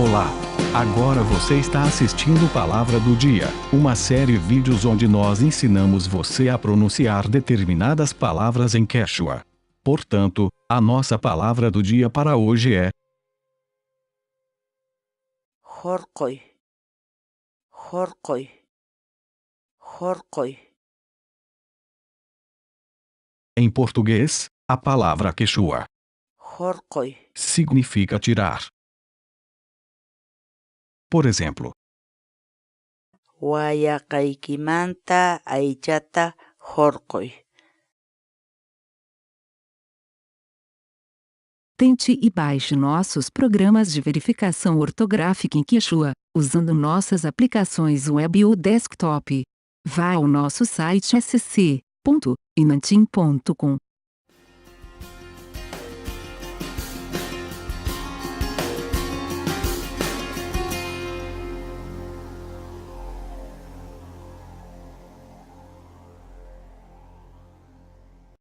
Olá! Agora você está assistindo Palavra do Dia, uma série de vídeos onde nós ensinamos você a pronunciar determinadas palavras em Quechua. Portanto, a nossa palavra do dia para hoje é Jorqoy, jorqoy, jorqoy. em português, a palavra Quechua Jorqoy, significa tirar. Por exemplo, wayaqaykimanta aychata jorqoy. Tente e baixe nossos programas de verificação ortográfica em Quechua, usando nossas aplicações web ou desktop. Vá ao nosso site sc.inantim.com